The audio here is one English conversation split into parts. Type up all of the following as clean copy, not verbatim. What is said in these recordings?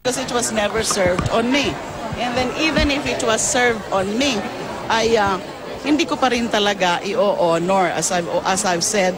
Because it was never served on me. And then even if it was served on me, hindi ko pa rin talaga i-honor as I've said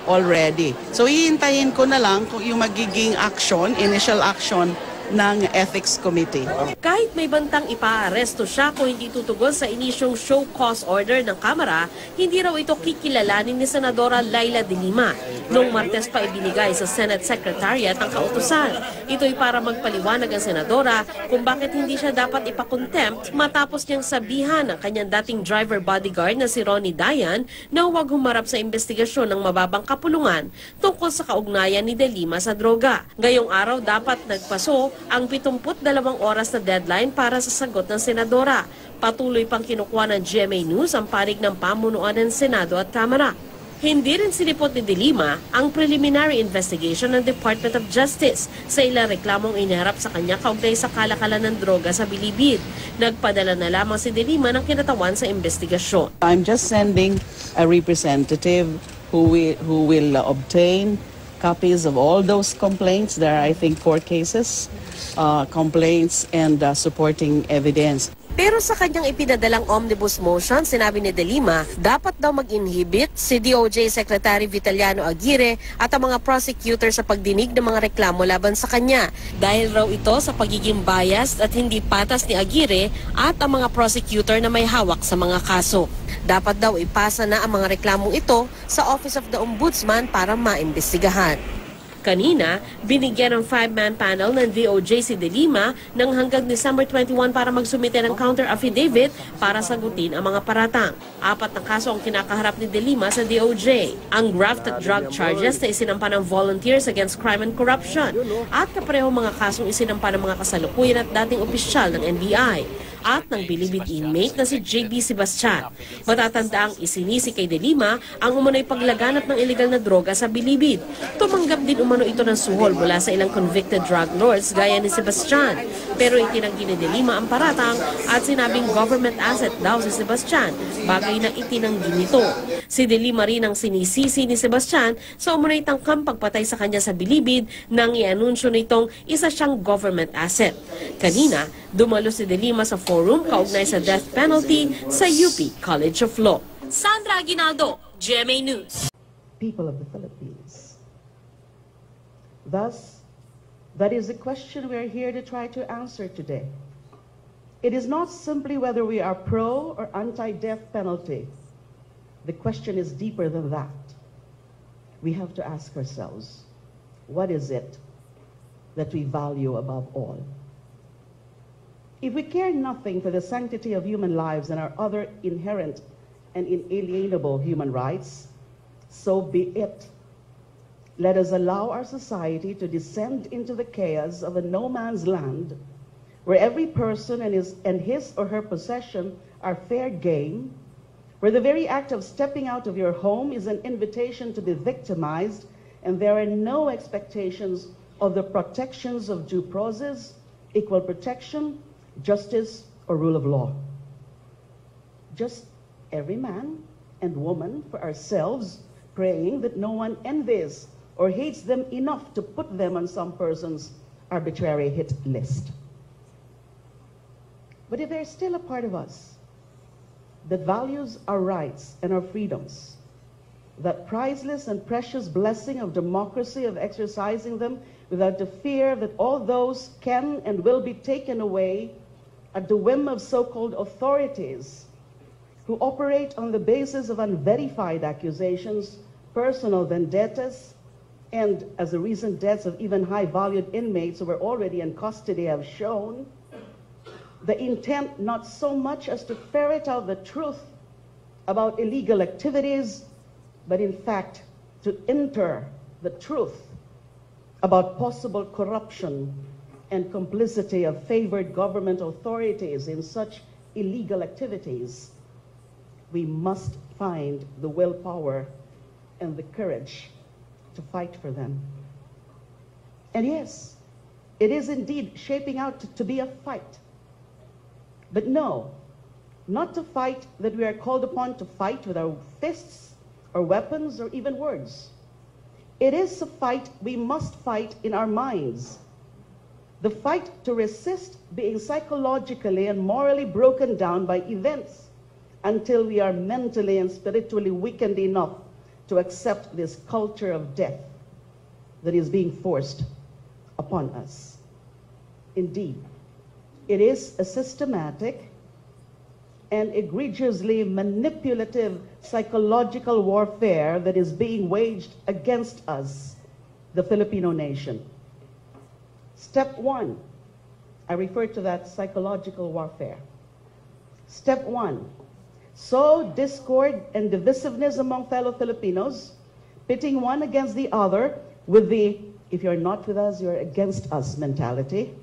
already. So hihintayin ko na lang kung yung magiging action, initial action ng Ethics Committee. Kahit may bantang ipaaresto siya kung hindi tutugon sa inisyong show cause order ng Kamara, hindi raw ito kikilalanin ni Senadora Leila De Lima. Noong Martes pa ibinigay sa Senate Secretariat ang kautusan. Ito'y para magpaliwanag ang Senadora kung bakit hindi siya dapat ipakontempt matapos niyang sabihan ng kanyang dating driver bodyguard na si Ronnie Dayan na huwag humarap sa investigasyon ng mababang kapulungan tungkol sa kaugnayan ni De Lima sa droga. Ngayong araw dapat nagpaso ang 72 oras na deadline para sa sagot ng Senadora. Patuloy pang kinukuha ng GMA News ang panig ng pamunuan ng Senado at Kamara. Hindi rin sinipot ni De Lima ang preliminary investigation ng Department of Justice sa ilang reklamong iniharap sa kanya kaugnay sa kalakalan ng droga sa Bilibid. Nagpadala na lamang si De Lima ng kinatawan sa investigasyon. I'm just sending a representative who will obtain copies of all those complaints. There are, I think, 4 cases, complaints and supporting evidence. Pero sa kanyang ipinadalang omnibus motion, sinabi ni De Lima, dapat daw mag-inhibit si DOJ Secretary Vitaliano Aguirre at ang mga prosecutor sa pagdinig ng mga reklamo laban sa kanya. Dahil raw ito sa pagiging biased at hindi patas ni Aguirre at ang mga prosecutor na may hawak sa mga kaso. Dapat daw ipasa na ang mga reklamong ito sa Office of the Ombudsman para maimbestigahan. Kanina, binigyan ng 5-man panel ng DOJ si De Lima ng hanggang December 21 para magsumite ng counter affidavit para sagutin ang mga paratang. 4 na kaso ang kinakaharap ni De Lima sa DOJ. Ang graft at drug charges na isinampa ng Volunteers Against Crime and Corruption at kapareho mga kasong isinampa ng mga kasalukuyan at dating opisyal ng NBI at ng Bilibid inmate na si JB Sebastian. Matatandaang isinisi kay De Lima ang umunoy paglaganap ng illegal na droga sa Bilibid. Tumanggap din umano ito ng suhol mula sa ilang convicted drug lords gaya ni Sebastian. Pero itinanggi ni De Lima ang paratang at sinabing government asset daw si Sebastian, bagay na itinanggi nito. Si De Lima rin ang sinisisi ni Sebastian sa umunoy tangkang pagpatay sa kanya sa Bilibid nang i-anunsyo nitong isa siyang government asset. Kanina, dumalo si De Lima sa forum kaugnay sa death penalty sa UP College of Law. Sandra Aguinaldo, GMA News. People of the Philippines. Thus, that is the question we are here to try to answer today. It is not simply whether we are pro or anti-death penalty. The question is deeper than that. We have to ask ourselves, what is it that we value above all? If we care nothing for the sanctity of human lives and our other inherent and inalienable human rights, so be it. Let us allow our society to descend into the chaos of a no man's land, where every person and his or her possession are fair game, where the very act of stepping out of your home is an invitation to be victimized, and there are no expectations of the protections of due process, equal protection, justice, or rule of law. Just every man and woman for ourselves, praying that no one envies or hates them enough to put them on some person's arbitrary hit list. But if there's still a part of us that values our rights and our freedoms, that priceless and precious blessing of democracy, of exercising them without the fear that all those can and will be taken away at the whim of so-called authorities who operate on the basis of unverified accusations, personal vendettas, and as the recent deaths of even high-valued inmates who were already in custody have shown, the intent not so much as to ferret out the truth about illegal activities, but in fact to enter the truth about possible corruption and complicity of favored government authorities in such illegal activities. We must find the willpower and the courage to fight for them. And yes, it is indeed shaping out to be a fight. But no, not to fight that we are called upon to fight with our fists or weapons or even words. It is a fight we must fight in our minds, the fight to resist being psychologically and morally broken down by events until we are mentally and spiritually weakened enough to accept this culture of death that is being forced upon us. Indeed, it is a systematic and egregiously manipulative psychological warfare that is being waged against us, the Filipino nation. Step one, I refer to that psychological warfare. Step one, sow discord and divisiveness among fellow Filipinos, pitting one against the other with the, if you're not with us, you're against us mentality,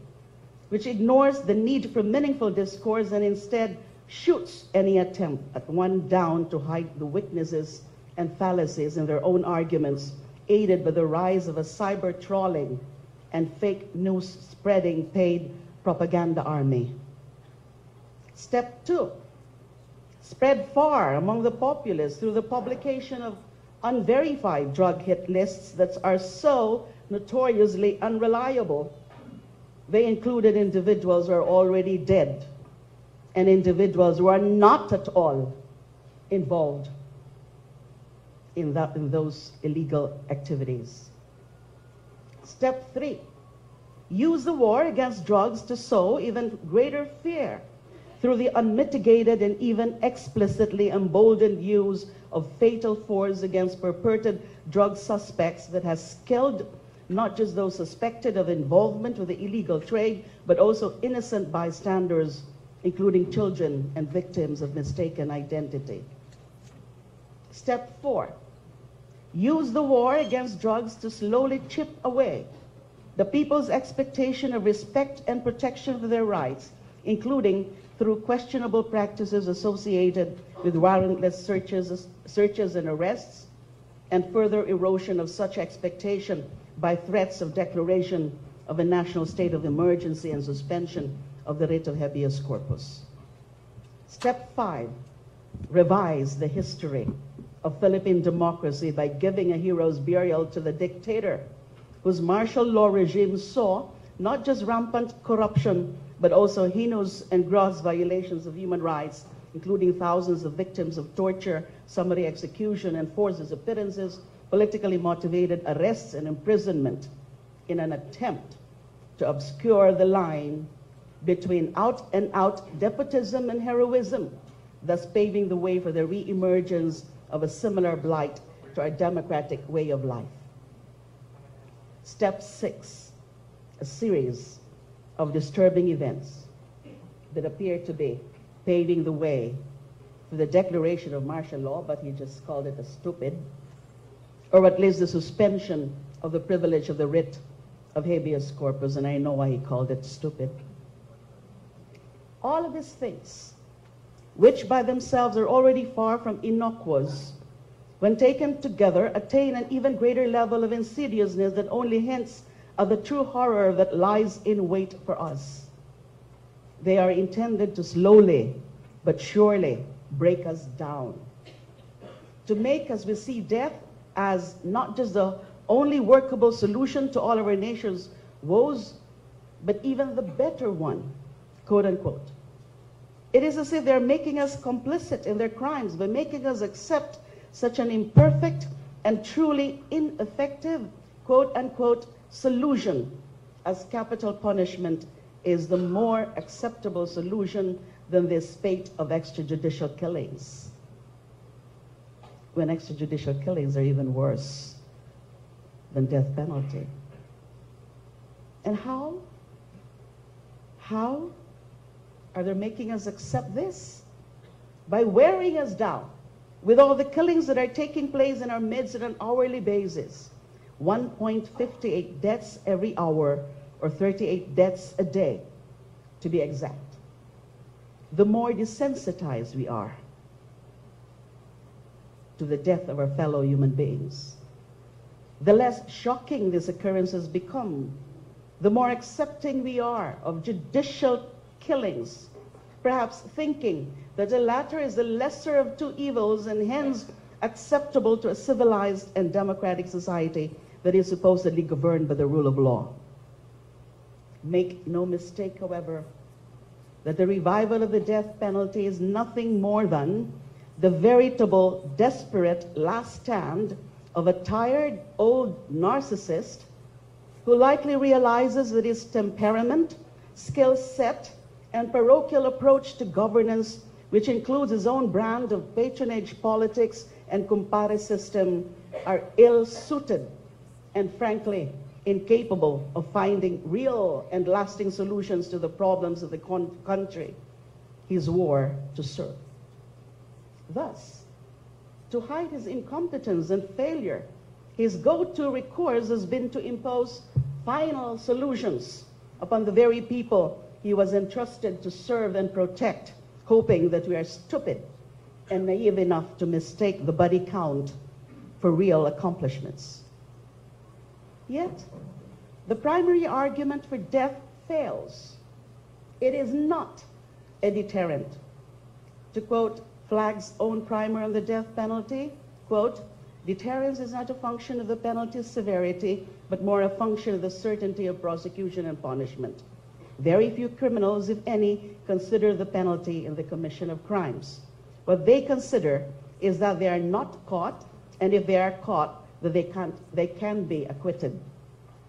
which ignores the need for meaningful discourse and instead shoots any attempt at one down to hide the weaknesses and fallacies in their own arguments, aided by the rise of a cyber trolling and fake news spreading paid propaganda army. Step two, spread far among the populace through the publication of unverified drug hit lists that are so notoriously unreliable. They included individuals who are already dead and individuals who are not at all involved in those illegal activities. Step three, use the war against drugs to sow even greater fear through the unmitigated and even explicitly emboldened use of fatal force against purported drug suspects that has killed not just those suspected of involvement with the illegal trade, but also innocent bystanders, including children and victims of mistaken identity. Step four, use the war against drugs to slowly chip away the people's expectation of respect and protection for their rights, including through questionable practices associated with warrantless searches and arrests, and further erosion of such expectation by threats of declaration of a national state of emergency and suspension of the writ of habeas corpus. Step five, revise the history of Philippine democracy by giving a hero's burial to the dictator whose martial law regime saw not just rampant corruption, but also heinous and gross violations of human rights, including thousands of victims of torture, summary execution, and forced disappearances, politically motivated arrests and imprisonment in an attempt to obscure the line between out-and-out despotism and heroism, thus paving the way for the re-emergence of a similar blight to our democratic way of life. Step six, a series of disturbing events that appear to be paving the way for the declaration of martial law, but he just called it a stupid, or at least the suspension of the privilege of the writ of habeas corpus, and I know why he called it stupid. All of these things, which by themselves are already far from innocuous, when taken together, attain an even greater level of insidiousness that only hints at the true horror that lies in wait for us. They are intended to slowly but surely break us down, to make us see death as not just the only workable solution to all of our nation's woes, but even the better one, quote unquote. It is as if they're making us complicit in their crimes by making us accept such an imperfect and truly ineffective, quote unquote, solution as capital punishment is the more acceptable solution than this spate of extrajudicial killings, when extrajudicial killings are even worse than death penalty. And how are they making us accept this? By wearing us down with all the killings that are taking place in our midst on an hourly basis. 1.58 deaths every hour, or 38 deaths a day, to be exact. The more desensitized we are to the death of our fellow human beings, the less shocking these occurrences become, the more accepting we are of judicial killings, perhaps thinking that the latter is the lesser of two evils and hence acceptable to a civilized and democratic society that is supposedly governed by the rule of law. Make no mistake, however, that the revival of the death penalty is nothing more than the veritable, desperate last stand of a tired old narcissist who likely realizes that his temperament, skill set, and parochial approach to governance, which includes his own brand of patronage politics and kumpare system, are ill-suited and frankly incapable of finding real and lasting solutions to the problems of the country he swore to serve. Thus, to hide his incompetence and failure, his go-to recourse has been to impose final solutions upon the very people he was entrusted to serve and protect, hoping that we are stupid and naive enough to mistake the body count for real accomplishments. Yet, the primary argument for death fails. It is not a deterrent. To quote Flagg's own primer on the death penalty, quote, "Deterrence is not a function of the penalty's severity, but more a function of the certainty of prosecution and punishment. Very few criminals, if any, consider the penalty in the commission of crimes. What they consider is that they are not caught, and if they are caught, that they can be acquitted.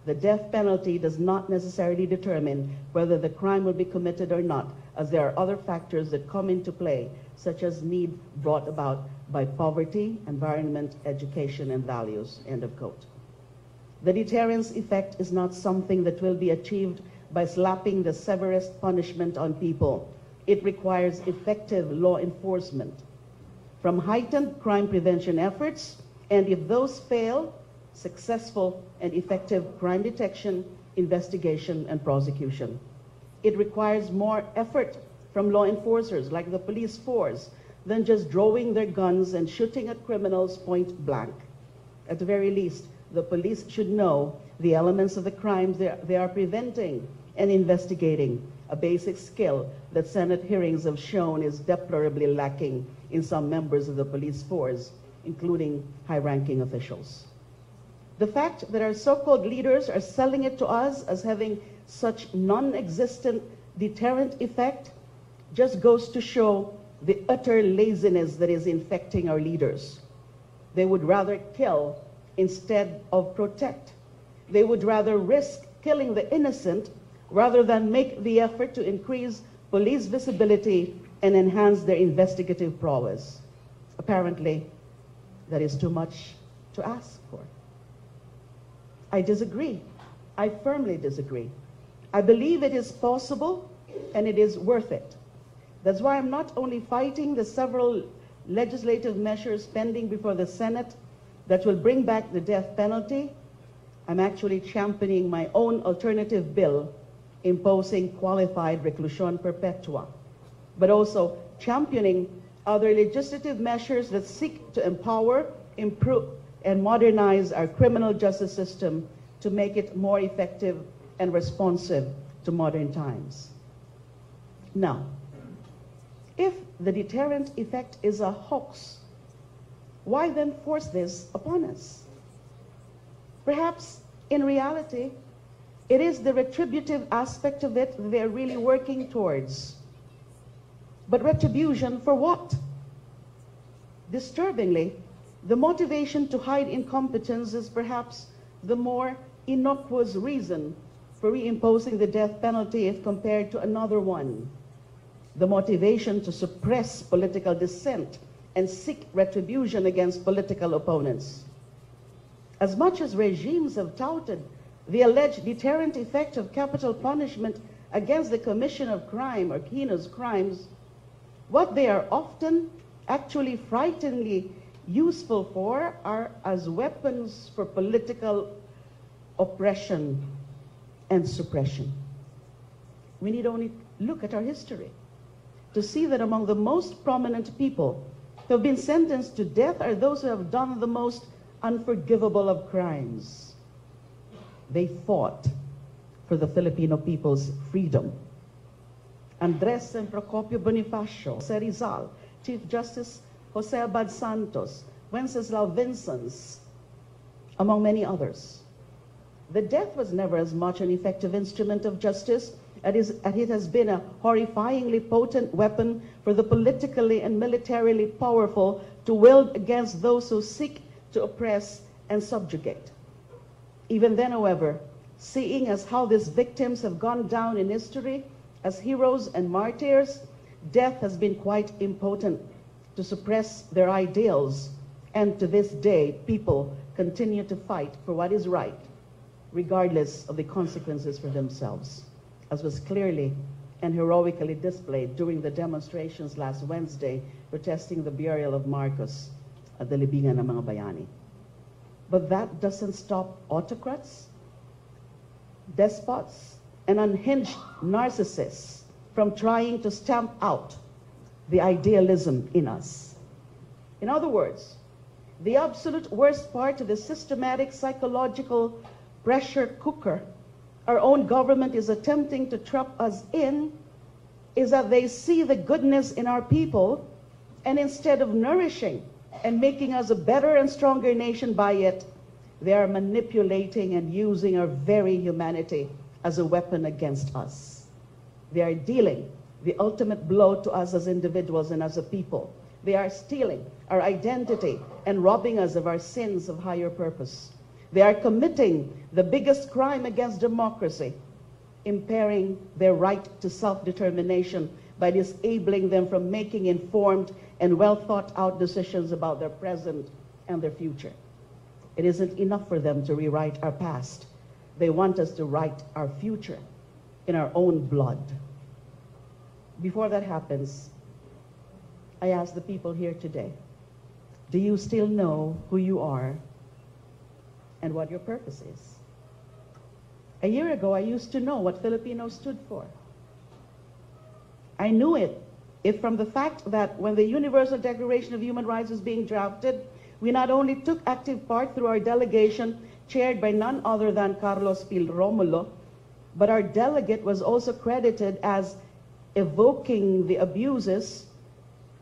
The death penalty does not necessarily determine whether the crime will be committed or not, as there are other factors that come into play, such as need brought about by poverty, environment, education, and values," end of quote. The deterrence effect is not something that will be achieved by slapping the severest punishment on people. It requires effective law enforcement, from heightened crime prevention efforts, and if those fail, successful and effective crime detection, investigation, and prosecution. It requires more effort from law enforcers like the police force than just drawing their guns and shooting at criminals point blank. At the very least, the police should know the elements of the crimes they are preventing and investigating, a basic skill that Senate hearings have shown is deplorably lacking in some members of the police force, including high-ranking officials. The fact that our so-called leaders are selling it to us as having such non-existent deterrent effect just goes to show the utter laziness that is infecting our leaders. They would rather kill instead of protect. They would rather risk killing the innocent rather than make the effort to increase police visibility and enhance their investigative prowess. Apparently, that is too much to ask for. I disagree. I firmly disagree. I believe it is possible and it is worth it. That's why I'm not only fighting the several legislative measures pending before the Senate that will bring back the death penalty, I'm actually championing my own alternative bill imposing qualified reclusion perpetua, but also championing other legislative measures that seek to empower, improve, and modernize our criminal justice system to make it more effective and responsive to modern times. Now, if the deterrent effect is a hoax, why then force this upon us? Perhaps, in reality, it is the retributive aspect of it that they're really working towards. But retribution for what? Disturbingly, the motivation to hide incompetence is perhaps the more innocuous reason for reimposing the death penalty if compared to another one. The motivation to suppress political dissent and seek retribution against political opponents. As much as regimes have touted the alleged deterrent effect of capital punishment against the commission of crime or heinous crimes, what they are often actually frighteningly useful for are as weapons for political oppression and suppression. We need only look at our history to see that among the most prominent people who have been sentenced to death are those who have done the most unforgivable of crimes. They fought for the Filipino people's freedom. Andres and Procopio Bonifacio, Jose Rizal, Chief Justice Jose Abad Santos, Wenceslao Vincens, among many others. The death was never as much an effective instrument of justice as it has been a horrifyingly potent weapon for the politically and militarily powerful to wield against those who seek to oppress and subjugate. Even then, however, seeing as how these victims have gone down in history as heroes and martyrs, death has been quite impotent to suppress their ideals, and to this day, people continue to fight for what is right, regardless of the consequences for themselves, as was clearly and heroically displayed during the demonstrations last Wednesday protesting the burial of Marcos at the libingan ng mga bayani. But that doesn't stop autocrats, despots, and unhinged narcissists from trying to stamp out the idealism in us. In other words, the absolute worst part of the systematic psychological pressure cooker our own government is attempting to trap us in is that they see the goodness in our people, and instead of nourishing and making us a better and stronger nation by it, they are manipulating and using our very humanity as a weapon against us. They are dealing the ultimate blow to us as individuals and as a people. They are stealing our identity and robbing us of our sins of higher purpose. They are committing the biggest crime against democracy, impairing their right to self-determination by disabling them from making informed and well-thought-out decisions about their present and their future. It isn't enough for them to rewrite our past. They want us to write our future in our own blood. Before that happens, I ask the people here today, do you still know who you are and what your purpose is? A year ago, I used to know what Filipinos stood for. I knew it if from the fact that when the Universal Declaration of Human Rights was being drafted, we not only took active part through our delegation chaired by none other than Carlos Pil Romulo, but our delegate was also credited as evoking the abuses,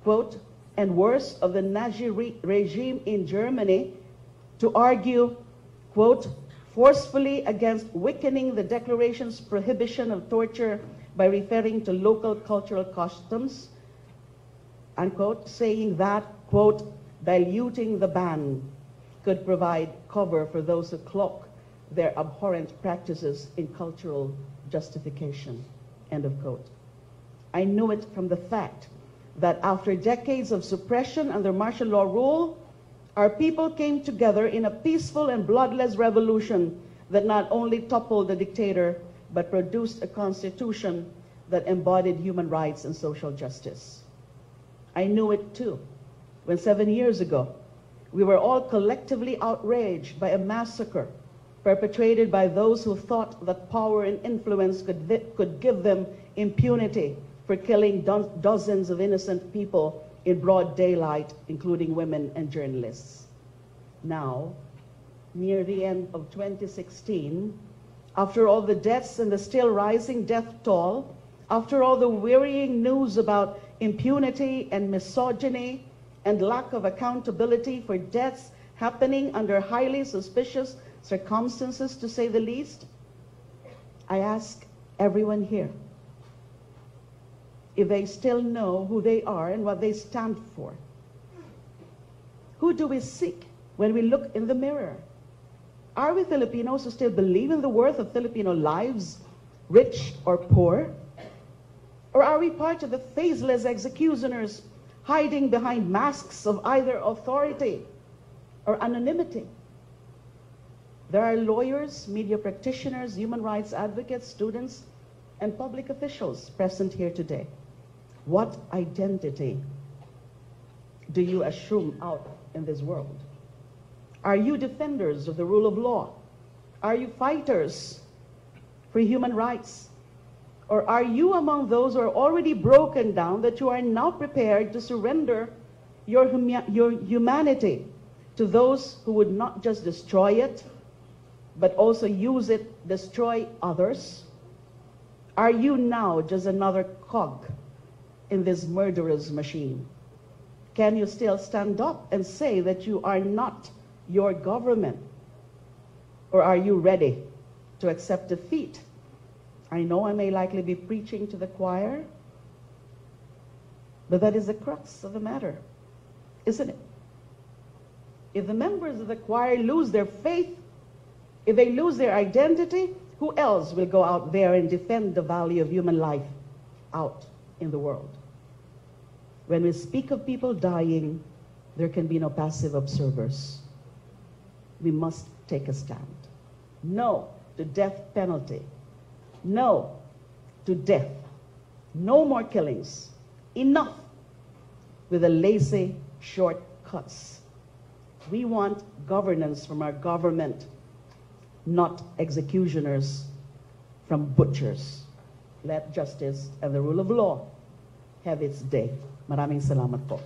quote, and worse of the Nazi regime in Germany to argue, quote, forcefully against weakening the Declaration's prohibition of torture by referring to local cultural customs, unquote, saying that, quote, diluting the ban could provide cover for those who cloak their abhorrent practices in cultural justification, end of quote. I knew it from the fact that after decades of suppression under martial law rule, our people came together in a peaceful and bloodless revolution that not only toppled the dictator, but produced a constitution that embodied human rights and social justice. I knew it too when 7 years ago, we were all collectively outraged by a massacre perpetrated by those who thought that power and influence could give them impunity for killing dozens of innocent people in broad daylight, including women and journalists. Now, near the end of 2016, after all the deaths and the still rising death toll, after all the wearying news about impunity and misogyny and lack of accountability for deaths happening under highly suspicious circumstances, to say the least, I ask everyone here if they still know who they are and what they stand for. Who do we seek when we look in the mirror? Are we Filipinos who still believe in the worth of Filipino lives, rich or poor? Or are we part of the faceless executioners hiding behind masks of either authority or anonymity? There are lawyers, media practitioners, human rights advocates, students, and public officials present here today. What identity do you assume out in this world? Are you defenders of the rule of law? Are you fighters for human rights? Or are you among those who are already broken down that you are now prepared to surrender your humanity to those who would not just destroy it, but also use it, destroy others? Are you now just another cog in this murderous machine? Can you still stand up and say that you are not your government? Or are you ready to accept defeat. I know I may likely be preaching to the choir, but that is the crux of the matter, isn't it? If the members of the choir lose their faith, if they lose their identity, who else will go out there and defend the value of human life out in the world? When we speak of people dying, there can be no passive observers. We must take a stand. No to death penalty. No to death. No more killings. Enough with the lazy shortcuts. We want governance from our government, not executioners from butchers. Let justice and the rule of law have its day. Maraming salamat po.